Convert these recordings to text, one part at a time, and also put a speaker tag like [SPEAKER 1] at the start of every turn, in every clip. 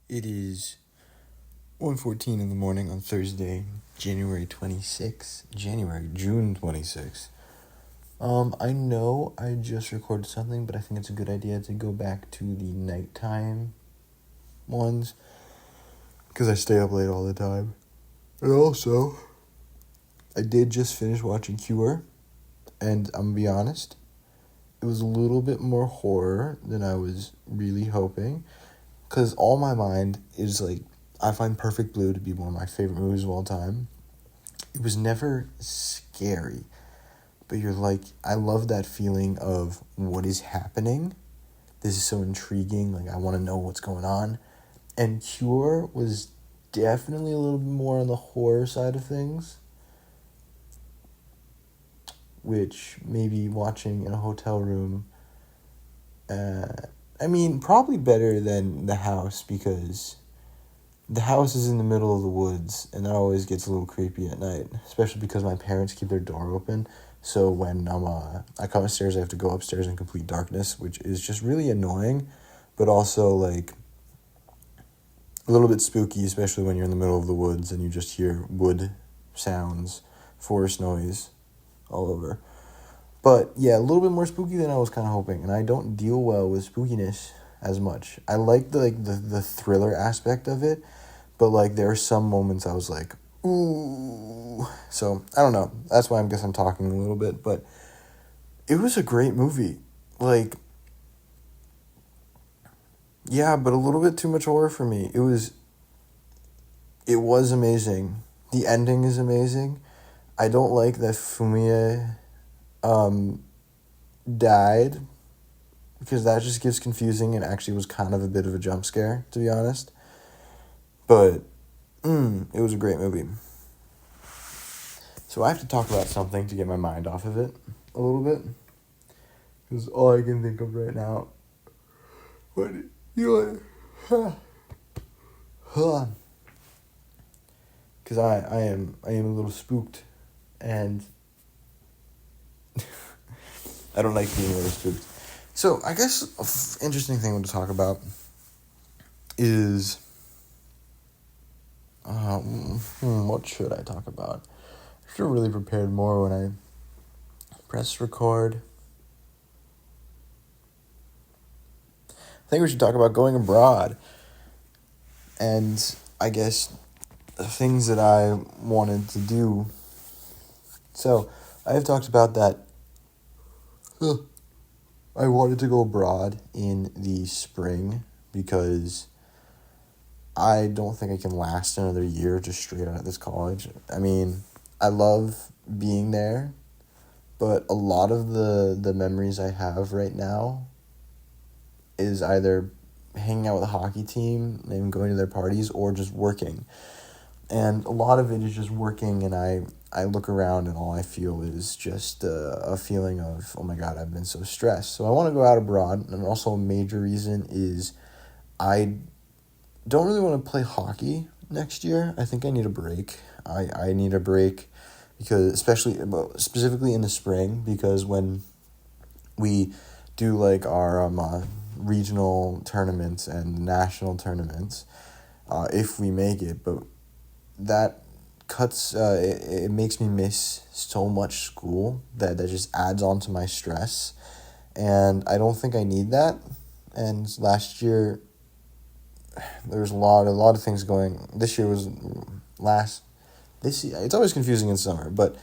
[SPEAKER 1] It is 1:14 in the morning on Thursday, June 26th. I know I just recorded something, but I think it's a good idea to go back to the nighttime ones, because I stay up late all the time. And also, I did just finish watching Cure, and I'm gonna be honest, it was a little bit more horror than I was really hoping, because all my mind is like, I find Perfect Blue to be one of my favorite movies of all time. It was never scary, but you're like, I love that feeling of what is happening. This is so intriguing, like I want to know what's going on. And Cure was definitely a little bit more on the horror side of things, which maybe watching in a hotel room, probably better than The House, because The House is in the middle of the woods, and that always gets a little creepy at night, especially because my parents keep their door open. So when I come upstairs, I have to go upstairs in complete darkness, which is just really annoying, but also like a little bit spooky, especially when you're in the middle of the woods and you just hear wood sounds, forest noise all over. But yeah, a little bit more spooky than I was kind of hoping, and I don't deal well with spookiness as much. I like the thriller aspect of it, but like there are some moments I was like, ooh. So I don't know. That's why I guess I'm talking a little bit, but it was a great movie. Like, yeah, but a little bit too much horror for me. It was amazing. The ending is amazing. I don't like that Fumie died, because that just gets confusing and actually was kind of a bit of a jump scare, to be honest. But it was a great movie. So I have to talk about something to get my mind off of it a little bit, because all I can think of right now. What you huh? Because I am a little spooked, and I don't like being a little spooked. So I guess an interesting thing to talk about is what should I talk about? I should have really prepared more when I press record. I think we should talk about going abroad, and I guess the things that I wanted to do. So I have talked about that. I wanted to go abroad in the spring because I don't think I can last another year just straight out of this college. I mean, I love being there, but a lot of the memories I have right now is either hanging out with a hockey team and going to their parties, or just working. And a lot of it is just working, and I look around and all I feel is just a feeling of, oh my God, I've been so stressed. So I want to go out abroad, and also a major reason is I don't really want to play hockey next year. I think I need a break. I need a break, because specifically in the spring, because when we do like our regional tournaments and national tournaments, if we make it, but that cuts it makes me miss so much school that just adds on to my stress, and I don't think I need that. And last year there was a lot of things going. This year was last this year, it's always confusing in summer, but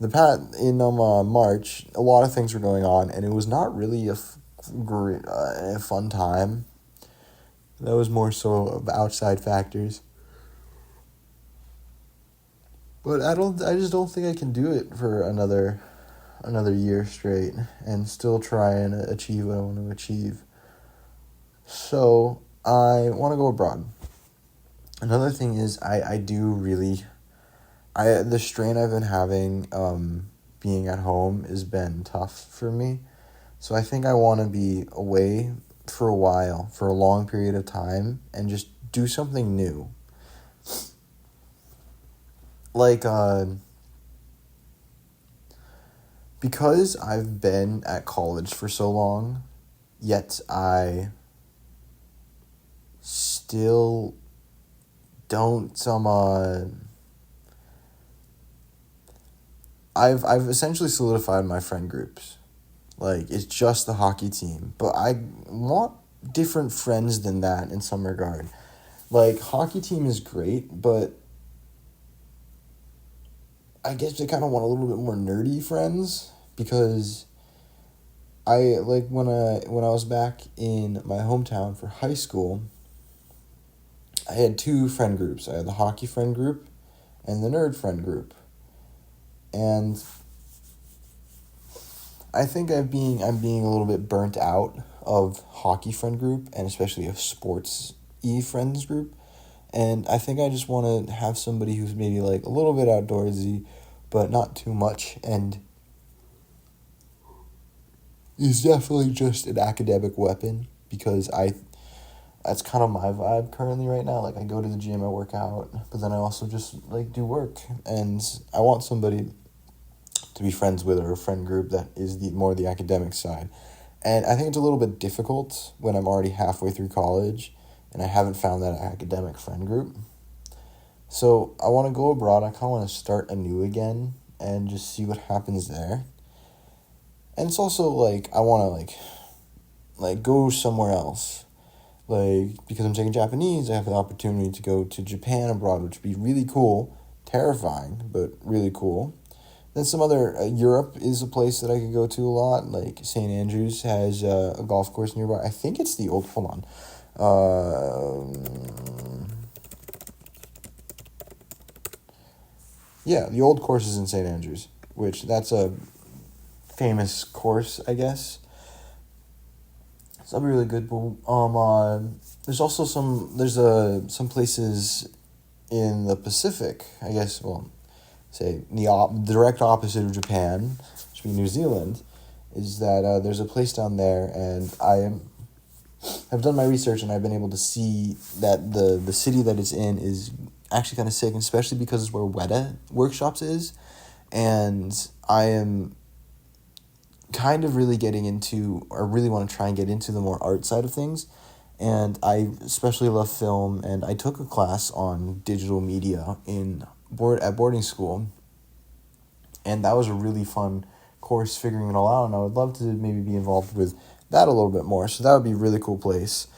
[SPEAKER 1] in March a lot of things were going on, and it was not really great a fun time. That was more so of outside factors. But I just don't think I can do it for another year straight and still try and achieve what I want to achieve. So I want to go abroad. Another thing is I do really, the strain I've been having being at home has been tough for me. So I think I want to be away for a while, for a long period of time, and just do something new. Like, because I've been at college for so long, yet I still don't I've essentially solidified my friend groups. Like, it's just the hockey team, but I want different friends than that in some regard. Like, hockey team is great, but I guess I kind of want a little bit more nerdy friends, because I like when I was back in my hometown for high school, I had two friend groups. I had the hockey friend group and the nerd friend group. And I think I'm being a little bit burnt out of hockey friend group, and especially a sports friends group. And I think I just want to have somebody who's maybe like a little bit outdoorsy, but not too much, and is definitely just an academic weapon, because that's kind of my vibe currently right now. Like, I go to the gym, I work out, but then I also just like do work, and I want somebody to be friends with, or a friend group that is more the academic side. And I think it's a little bit difficult when I'm already halfway through college and I haven't found that academic friend group. So I want to go abroad. I kind of want to start anew again and just see what happens there. And it's also like I want to like go somewhere else. Like, because I'm taking Japanese, I have the opportunity to go to Japan abroad, which would be really cool, terrifying, but really cool. Then some other, Europe is a place that I could go to a lot. Like, St. Andrews has a golf course nearby. I think it's the old, hold on. Yeah, the old course is in St. Andrews, which that's a famous course, I guess. So that'll be really good. But there's also some places in the Pacific, I guess. Well, say the direct opposite of Japan, which would be New Zealand, is that there's a place down there, and have done my research, and I've been able to see that the city that it's in is actually kind of sick, especially because it's where Weta Workshops is, and I am kind of really getting into, or really want to try and get into, the more art side of things. And I especially love film, and I took a class on digital media at boarding school, and that was a really fun course figuring it all out, and I would love to maybe be involved with that a little bit more. So that would be a really cool place.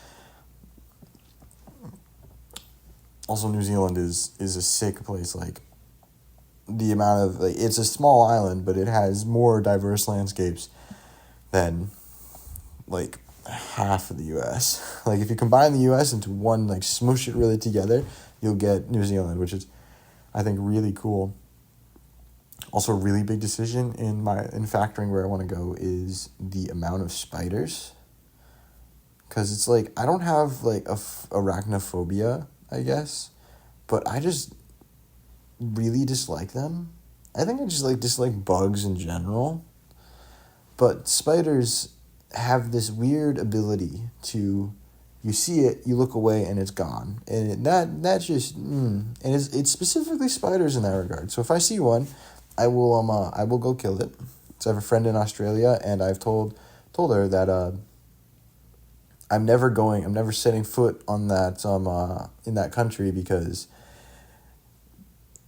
[SPEAKER 1] Also, New Zealand is a sick place. Like, the amount of, like, it's a small island, but it has more diverse landscapes than like half of the US. Like, if you combine the US into one, like, smoosh it really together, you'll get New Zealand, which is, I think, really cool. Also, a really big decision in factoring where I want to go is the amount of spiders. Because it's like, I don't have like arachnophobia, I guess, but I just really dislike them. I think I just dislike bugs in general. But spiders have this weird ability to, you see it, you look away, and it's gone. And that's just, and it's specifically spiders in that regard. So if I see one, I will go kill it. So I have a friend in Australia, and I've told her that I'm never setting foot on that in that country, because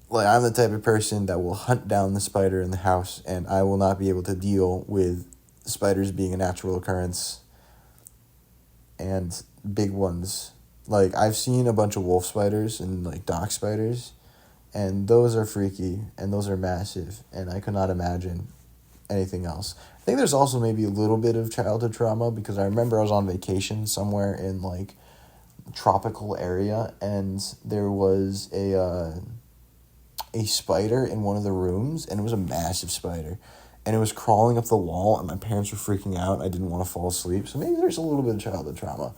[SPEAKER 1] like, I'm the type of person that will hunt down the spider in the house, and I will not be able to deal with spiders being a natural occurrence, and big ones. Like, I've seen a bunch of wolf spiders and like dock spiders, and those are freaky, and those are massive, and I could not imagine anything else. I think there's also maybe a little bit of childhood trauma, because I remember I was on vacation somewhere in like tropical area, and there was a spider in one of the rooms, and it was a massive spider, and it was crawling up the wall, and my parents were freaking out. I didn't want to fall asleep, so maybe there's a little bit of childhood trauma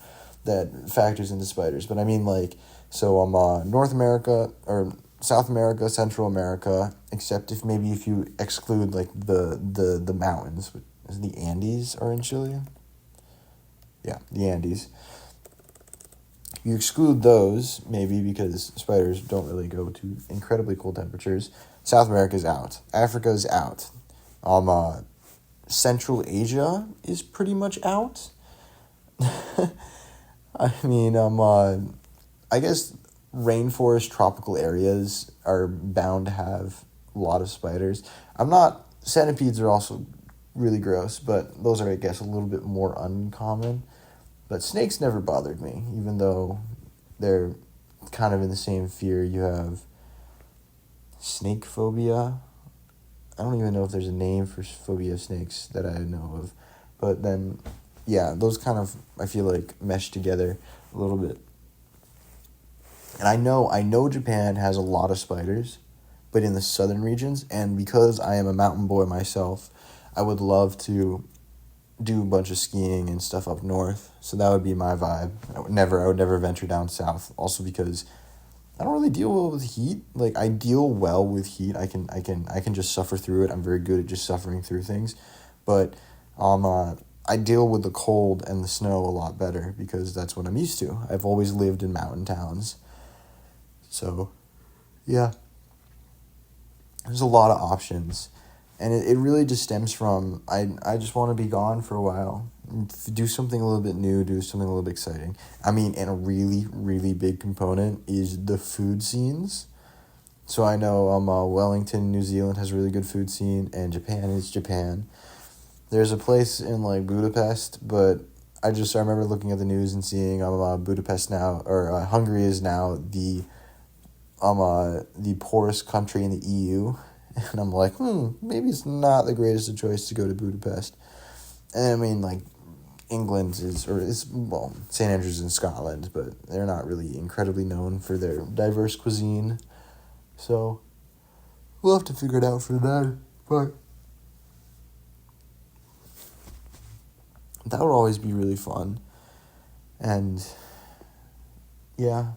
[SPEAKER 1] that factors into spiders. But I mean, like, so North America, or South America, Central America, except if you exclude like the mountains. Is the Andes are in Chile? Yeah, the Andes. You exclude those, maybe, because spiders don't really go to incredibly cold temperatures. South America's out. Africa's out. Central Asia is pretty much out. I mean, I guess rainforest tropical areas are bound to have a lot of spiders. I'm not Centipedes are also really gross, but those are, I guess, a little bit more uncommon. But snakes never bothered me, even though they're kind of in the same fear. You have snake phobia. I don't even know if there's a name for phobia of snakes that I know of. But then, yeah, those kind of, I feel like, mesh together a little bit. And I know Japan has a lot of spiders, but in the southern regions, and because I am a mountain boy myself, I would love to do a bunch of skiing and stuff up north. So that would be my vibe. I would never venture down south. Also because I don't really deal well with heat. Like I deal well with heat. I can just suffer through it. I'm very good at just suffering through things. But I deal with the cold and the snow a lot better because that's what I'm used to. I've always lived in mountain towns. So, yeah. There's a lot of options. And it really just stems from I just want to be gone for a while. Do something a little bit new, do something a little bit exciting. I mean, and a really, really big component is the food scenes. So I know Wellington, New Zealand has a really good food scene, and Japan is Japan. There's a place in like Budapest, but I remember looking at the news and seeing Budapest now, or Hungary is now the poorest country in the EU. And I'm like, maybe it's not the greatest of choice to go to Budapest. And I mean, like, England St. Andrews in Scotland, but they're not really incredibly known for their diverse cuisine. So, we'll have to figure it out for that. But that would always be really fun. And, yeah.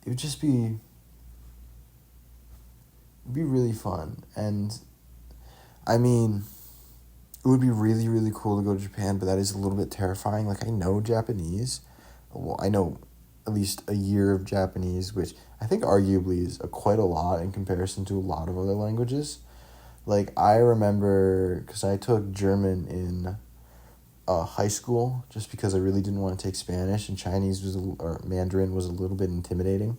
[SPEAKER 1] It would just be really fun. And I mean, it would be really, really cool to go to Japan, but that is a little bit terrifying. Like, I know Japanese. Well, I know at least a year of Japanese, which I think arguably is quite a lot in comparison to a lot of other languages. Like, I remember, because I took German in high school, just because I really didn't want to take Spanish, and or Mandarin was a little bit intimidating.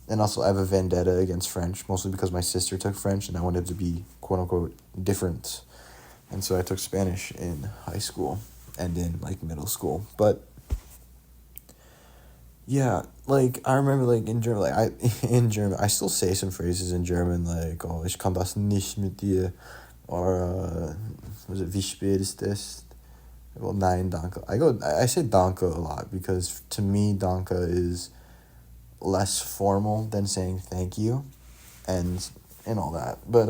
[SPEAKER 1] And also, I have a vendetta against French, mostly because my sister took French, and I wanted to be, quote-unquote, different. And so I took Spanish in high school and in, like, middle school. But, yeah, like, I remember, like, in German, I still say some phrases in German, like, oh, ich kann das nicht mit dir, or, was it, wie spät ist es? Well, nein, danke. I say danke a lot, because to me, danke is less formal than saying thank you and all that. But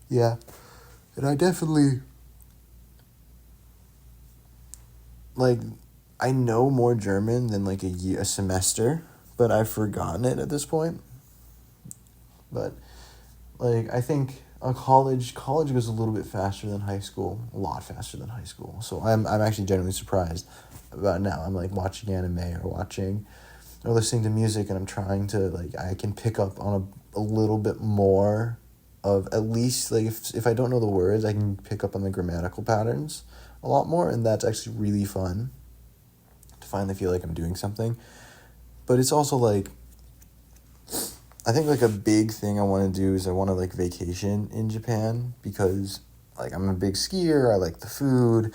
[SPEAKER 1] yeah. And I definitely like I know more German than like a semester, but I've forgotten it at this point. But like I think college goes a little bit faster than high school, a lot faster than high school. So I'm actually genuinely surprised about now. I'm like watching anime or listening to music, and I'm trying to like I can pick up on a little bit more of at least like if I don't know the words, I can pick up on the grammatical patterns a lot more, and that's actually really fun to finally feel like I'm doing something. But it's also like I think like a big thing I want to do is I want to like vacation in Japan, because like I'm a big skier, I like the food.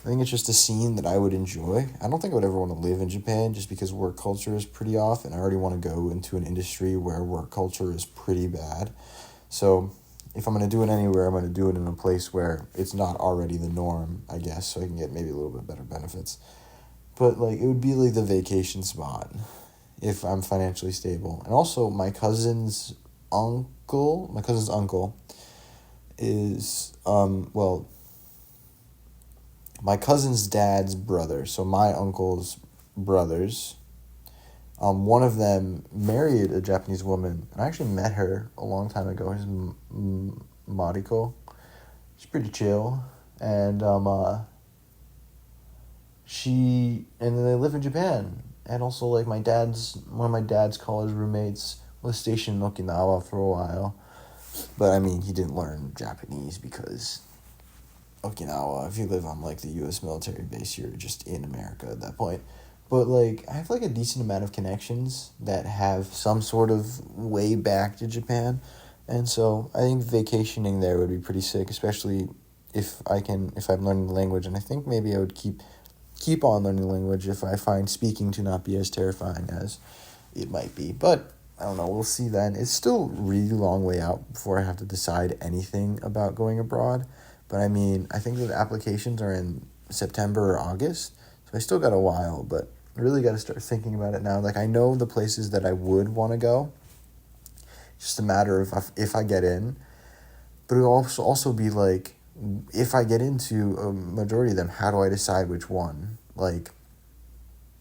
[SPEAKER 1] I think it's just a scene that I would enjoy. I don't think I would ever want to live in Japan just because work culture is pretty off, and I already want to go into an industry where work culture is pretty bad. So if I'm going to do it anywhere, I'm going to do it in a place where it's not already the norm, I guess, so I can get maybe a little bit better benefits. But like it would be like the vacation spot if I'm financially stable. And also my cousin's uncle is my cousin's dad's brother, so my uncle's brothers, one of them married a Japanese woman, and I actually met her a long time ago. Her name's Mariko. She's pretty chill, and and then they live in Japan, and also like one of my dad's college roommates was stationed in Okinawa for a while, but I mean he didn't learn Japanese because Okinawa. If you live on like the U.S. military base, you're just in America at that point. But like I have like a decent amount of connections that have some sort of way back to Japan, and so I think vacationing there would be pretty sick, especially if I'm learning the language, and I think maybe I would keep on learning the language if I find speaking to not be as terrifying as it might be. But I don't know, we'll see then. It's still a really long way out before I have to decide anything about going abroad. But I mean, I think that applications are in September or August, so I still got a while, but I really got to start thinking about it now. Like, I know the places that I would want to go. It's just a matter of if I get in. But it will also be like, if I get into a majority of them, how do I decide which one? Like,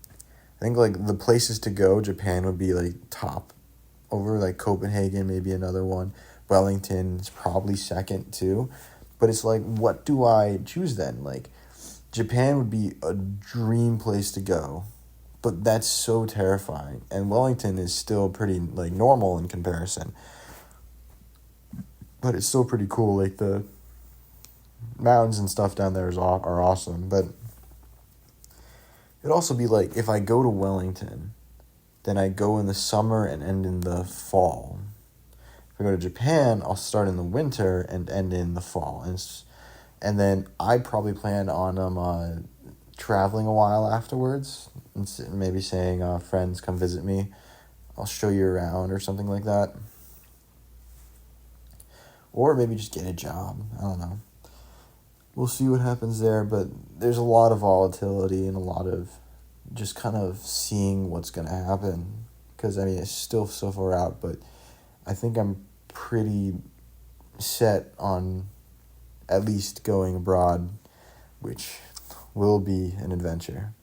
[SPEAKER 1] I think like the places to go, Japan would be like top over, like Copenhagen, maybe another one. Wellington is probably second too. But it's like, what do I choose then? Like, Japan would be a dream place to go, but that's so terrifying. And Wellington is still pretty like normal in comparison, but it's still pretty cool. Like the mountains and stuff down there are awesome. But it'd also be like if I go to Wellington, then I go in the summer and end in the fall. If I go to Japan, I'll start in the winter and end in the fall. And then I probably plan on traveling a while afterwards, and maybe saying, friends, come visit me. I'll show you around or something like that. Or maybe just get a job. I don't know. We'll see what happens there, but there's a lot of volatility and a lot of just kind of seeing what's going to happen. Because, I mean, it's still so far out, but I think I'm pretty set on at least going abroad, which will be an adventure.